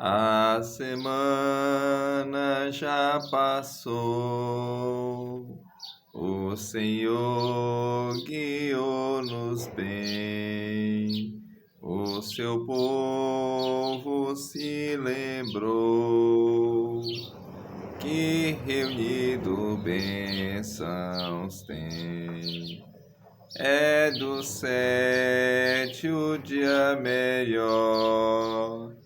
A semana já passou, o Senhor guiou-nos bem, o seu povo se lembrou que reunido bênçãos tem. É do 7 o dia melhor,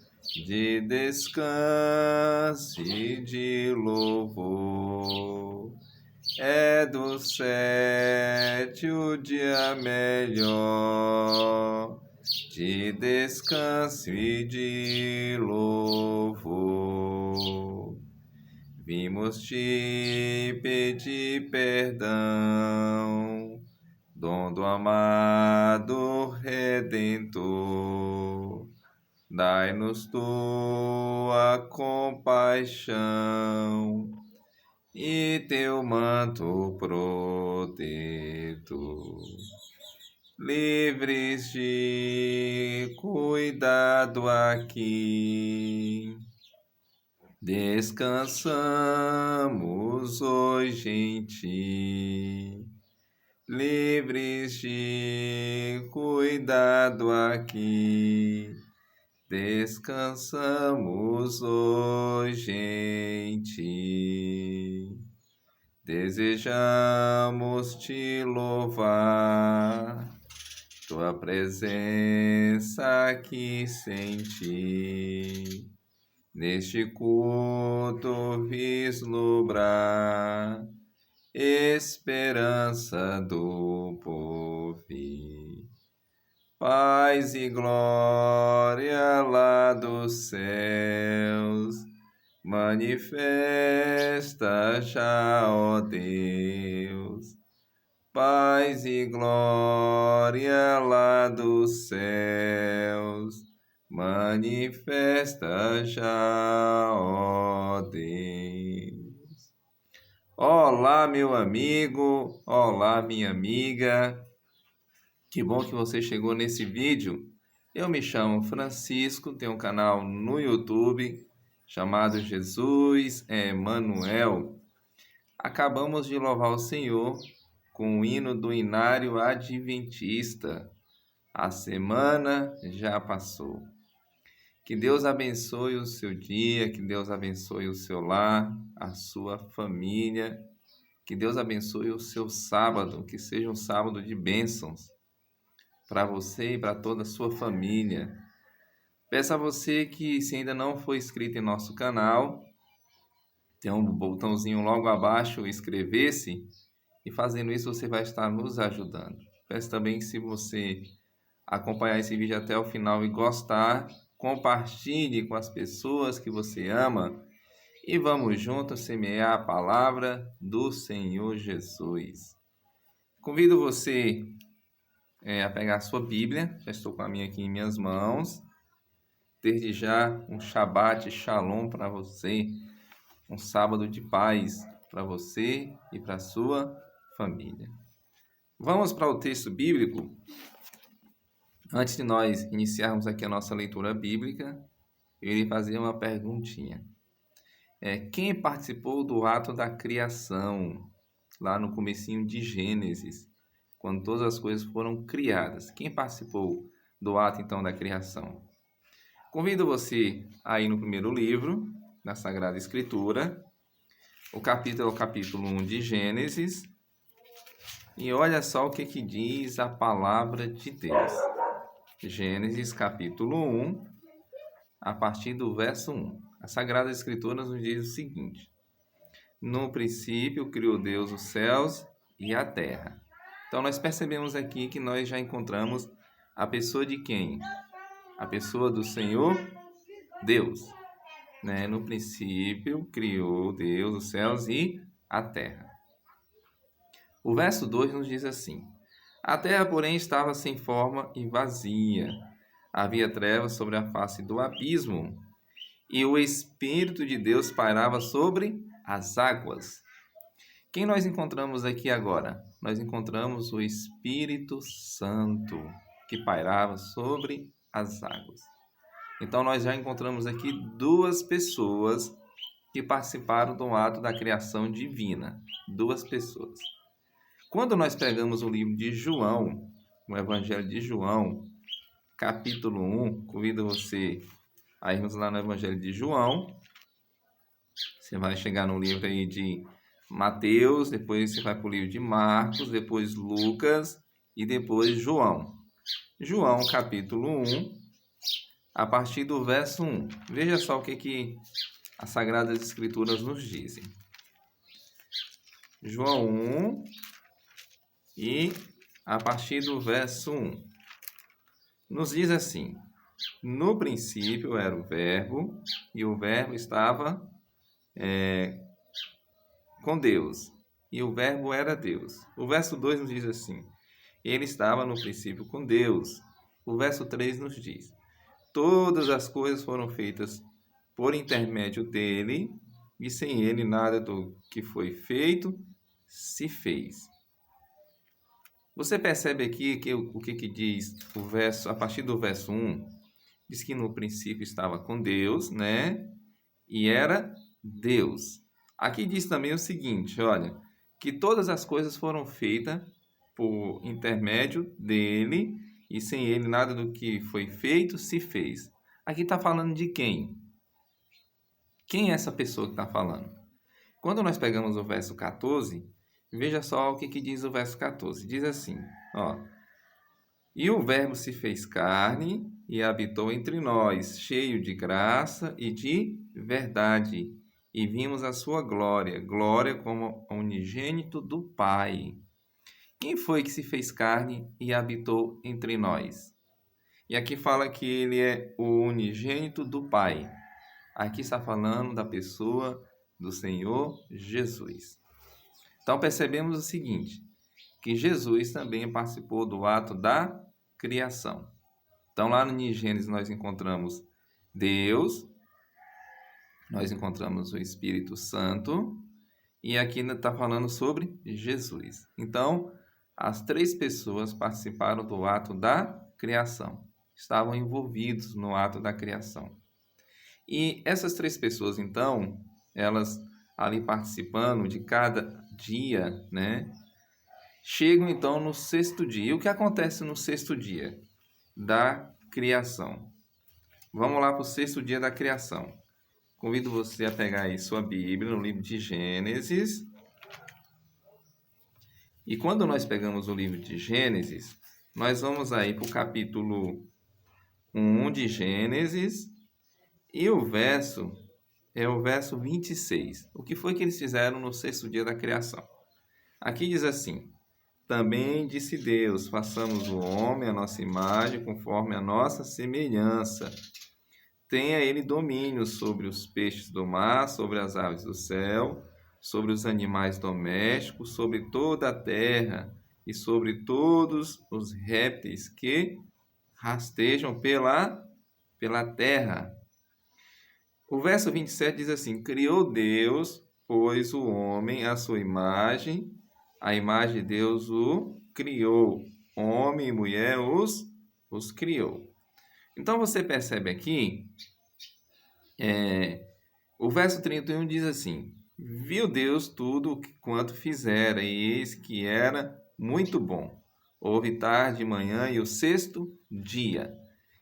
de descanso e de louvor. É do 7 o dia melhor, de descanso e de louvor. Vimos te pedir perdão, dom do amado Redentor. Dai-nos tua compaixão e teu manto protetor. Livres de cuidado aqui, descansamos hoje em ti. Livres de cuidado aqui, descansamos hoje em ti. Desejamos te louvar, tua presença aqui sentir, neste culto vislumbrar esperança do porvir. Paz e glória lá dos céus, manifesta já, ó Deus. Paz e glória lá dos céus, manifesta já, ó Deus. Olá, meu amigo, olá, minha amiga. Que bom que você chegou nesse vídeo. Eu me chamo Francisco, tenho um canal no YouTube chamado Jesus Emanuel. Acabamos de louvar o Senhor com o hino do Inário Adventista. A semana já passou. Que Deus abençoe o seu dia, que Deus abençoe o seu lar, a sua família. Que Deus abençoe o seu sábado, que seja um sábado de bênçãos para você e para toda a sua família. Peço a você que, se ainda não for inscrito em nosso canal, tem um botãozinho logo abaixo, inscrever-se, e fazendo isso você vai estar nos ajudando. Peço também que, se você acompanhar esse vídeo até o final e gostar, compartilhe com as pessoas que você ama e vamos juntos semear a palavra do Senhor Jesus. Convido você a pegar a sua Bíblia, já estou com a minha aqui em minhas mãos. Desde já, um Shabbat Shalom para você, um sábado de paz para você e para a sua família. Vamos para o texto bíblico. Antes de nós iniciarmos aqui a nossa leitura bíblica, eu irei fazer uma perguntinha. Quem participou do ato da criação, lá no comecinho de Gênesis, quando todas as coisas foram criadas? Quem participou do ato, então, da criação? Convido você a ir no primeiro livro da Sagrada Escritura, o capítulo é o capítulo 1 de Gênesis, e olha só o que diz a palavra de Deus. Gênesis capítulo 1, a partir do verso 1. A Sagrada Escritura nos diz o seguinte: no princípio criou Deus os céus e a terra. Então nós percebemos aqui que nós já encontramos a pessoa de quem? A pessoa do Senhor Deus. No princípio criou Deus os céus e a terra. O verso 2 nos diz assim: a terra, porém, estava sem forma e vazia. Havia trevas sobre a face do abismo, e o Espírito de Deus pairava sobre as águas. Quem nós encontramos aqui agora? Nós encontramos o Espírito Santo, que pairava sobre as águas. Então, nós já encontramos aqui duas pessoas que participaram do ato da criação divina. Duas pessoas. Quando nós pegamos o livro de João, o Evangelho de João, capítulo 1, convido você a irmos lá no Evangelho de João. Você vai chegar no livro aí de Mateus, depois você vai para o livro de Marcos, depois Lucas e depois João. João, capítulo 1, a partir do verso 1. Veja só o que as Sagradas Escrituras nos dizem. João 1 e a partir do verso 1. Nos diz assim: no princípio era o Verbo, e o Verbo estava com Deus, e o Verbo era Deus. O verso 2 nos diz assim: ele estava no princípio com Deus. O verso 3 nos diz: todas as coisas foram feitas por intermédio dele, e sem ele nada do que foi feito se fez. Você percebe aqui que o que diz o verso, a partir do verso 1, diz que no princípio estava com Deus, né? E era Deus. Aqui diz também o seguinte, olha, que todas as coisas foram feitas por intermédio dele, e sem ele nada do que foi feito se fez. Aqui está falando de quem? Quem é essa pessoa que está falando? Quando nós pegamos o verso 14, veja só o que diz o verso 14. Diz assim, ó: e o Verbo se fez carne e habitou entre nós, cheio de graça e de verdade, e vimos a sua glória, glória como unigênito do Pai. Quem foi que se fez carne e habitou entre nós? E aqui fala que ele é o unigênito do Pai. Aqui está falando da pessoa do Senhor Jesus. Então percebemos o seguinte, que Jesus também participou do ato da criação. Então lá no Gênesis nós encontramos Deus, nós encontramos o Espírito Santo, e aqui está falando sobre Jesus. Então, as três pessoas participaram do ato da criação, estavam envolvidos no ato da criação. E essas três pessoas, então, elas ali participando de cada dia, né? Chegam então no sexto dia. E o que acontece no sexto dia da criação? Vamos lá para o sexto dia da criação. Convido você a pegar aí sua Bíblia no livro de Gênesis. E quando nós pegamos o livro de Gênesis, nós vamos aí para o capítulo 1 de Gênesis. E o verso é o verso 26. O que foi que eles fizeram no sexto dia da criação? Aqui diz assim: também disse Deus, façamos o homem à nossa imagem, conforme a nossa semelhança. Tenha ele domínio sobre os peixes do mar, sobre as aves do céu, sobre os animais domésticos, sobre toda a terra e sobre todos os répteis que rastejam pela terra. O verso 27 diz assim: criou Deus, pois o homem à sua imagem, a imagem de Deus o criou, homem e mulher os criou. Então você percebe aqui, o verso 31 diz assim: viu Deus tudo quanto fizera, e eis que era muito bom. Houve tarde e manhã e o sexto dia.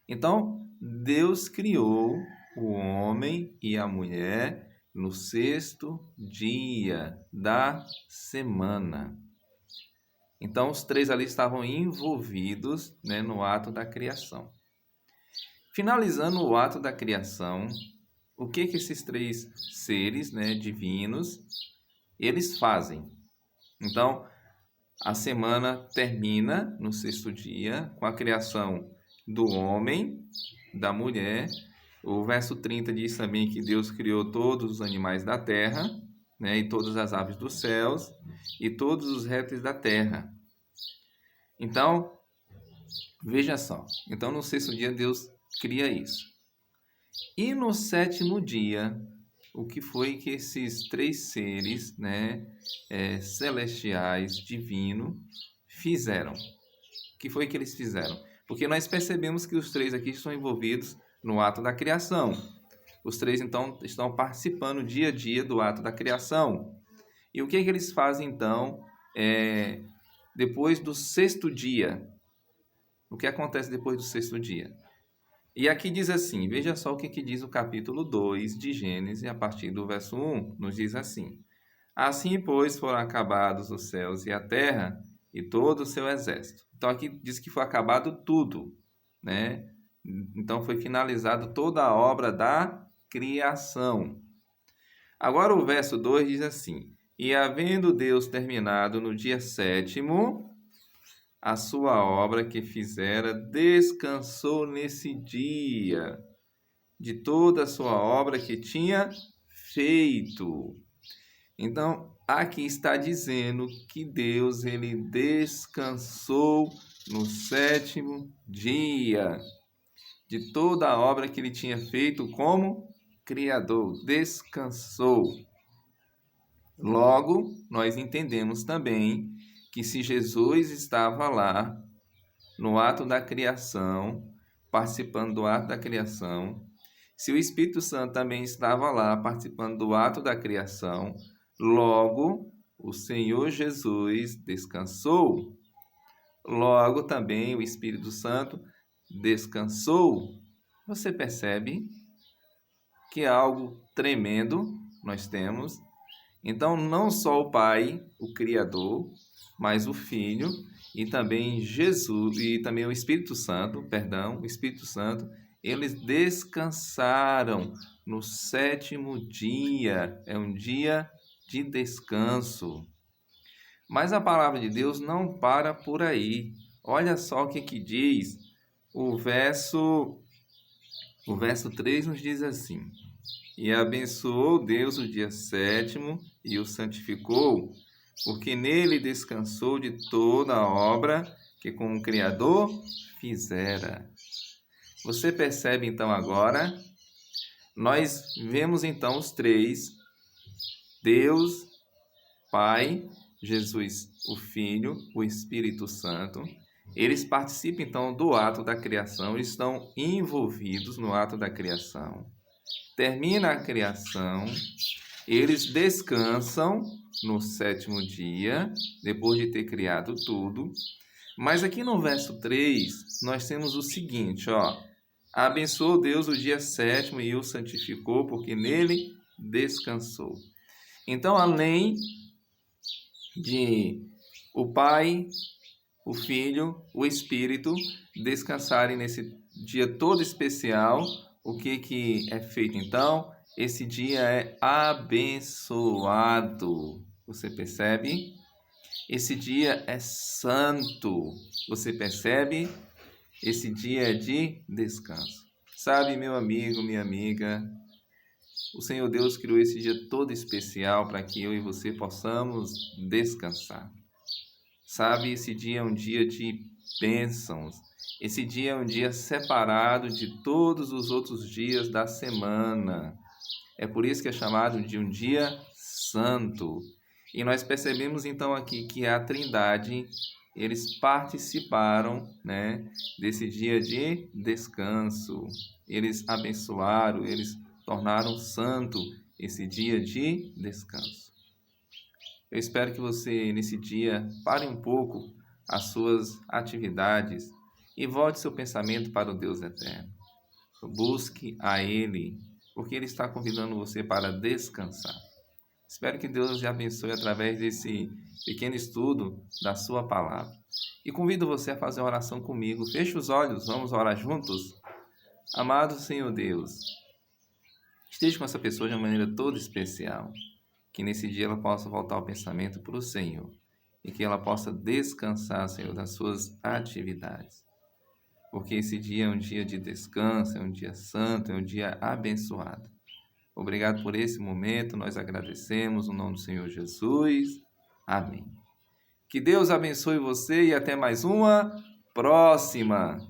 Então, Deus criou o homem e a mulher no sexto dia da semana. Então, os três ali estavam envolvidos, né, no ato da criação. Finalizando o ato da criação, o que esses três seres, né, divinos, eles fazem? Então, a semana termina no sexto dia com a criação do homem, da mulher. O verso 30 diz também que Deus criou todos os animais da terra, né, e todas as aves dos céus, e todos os répteis da terra. Então, veja só. Então, no sexto dia, Deus cria isso. E no sétimo dia, o que foi que esses três seres, né, celestiais, divinos, fizeram? O que foi que eles fizeram? Porque nós percebemos que os três aqui estão envolvidos no ato da criação. Os três, então, estão participando dia a dia do ato da criação. E o que eles fazem, então, depois do sexto dia? O que acontece depois do sexto dia? E aqui diz assim, veja só o que diz o capítulo 2 de Gênesis, a partir do verso 1, nos diz assim: Assim, pois, foram acabados os céus e a terra e todo o seu exército. Então, aqui diz que foi acabado tudo, né? Então, foi finalizado toda a obra da criação. Agora, o verso 2 diz assim: E havendo Deus terminado no dia sétimo a sua obra que fizera, descansou nesse dia de toda a sua obra que tinha feito. Então, aqui está dizendo que Deus, ele descansou no sétimo dia de toda a obra que ele tinha feito como Criador. Descansou. Logo, nós entendemos também que se Jesus estava lá no ato da criação, participando do ato da criação, se o Espírito Santo também estava lá participando do ato da criação, logo o Senhor Jesus descansou. Logo também o Espírito Santo descansou. Você percebe que é algo tremendo nós temos. Então, não só o Pai, o Criador, mas o Filho e também Jesus e também o Espírito Santo, o Espírito Santo, eles descansaram no sétimo dia. É um dia de descanso. Mas a palavra de Deus não para por aí. Olha só o que diz o verso 3 nos diz assim: E abençoou Deus o dia sétimo e o santificou, porque nele descansou de toda a obra que como Criador fizera. Você percebe então agora? Nós vemos então os três: Deus, Pai, Jesus, o Filho, o Espírito Santo. Eles participam então do ato da criação, estão envolvidos no ato da criação. Termina a criação, eles descansam no sétimo dia, depois de ter criado tudo. Mas aqui no verso 3, nós temos o seguinte, abençoou Deus o dia sétimo e o santificou, porque nele descansou. Então, além de o Pai, o Filho, o Espírito descansarem nesse dia todo especial, o que é feito então? Esse dia é abençoado. Você percebe? Esse dia é santo. Você percebe? Esse dia é de descanso. Sabe, meu amigo, minha amiga, o Senhor Deus criou esse dia todo especial para que eu e você possamos descansar. Sabe, esse dia é um dia de bênçãos. Esse dia é um dia separado de todos os outros dias da semana. É por isso que é chamado de um dia santo. E nós percebemos então aqui que a Trindade, eles participaram, desse dia de descanso. Eles abençoaram, eles tornaram santo esse dia de descanso. Eu espero que você, nesse dia, pare um pouco as suas atividades e volte seu pensamento para o Deus eterno. Busque a Ele, porque Ele está convidando você para descansar. Espero que Deus te abençoe através desse pequeno estudo da sua palavra. E convido você a fazer uma oração comigo. Feche os olhos, vamos orar juntos? Amado Senhor Deus, esteja com essa pessoa de uma maneira toda especial. Que nesse dia ela possa voltar o pensamento para o Senhor e que ela possa descansar, Senhor, das suas atividades. Porque esse dia é um dia de descanso, é um dia santo, é um dia abençoado. Obrigado por esse momento, nós agradecemos no nome do Senhor Jesus. Amém. Que Deus abençoe você e até mais uma próxima.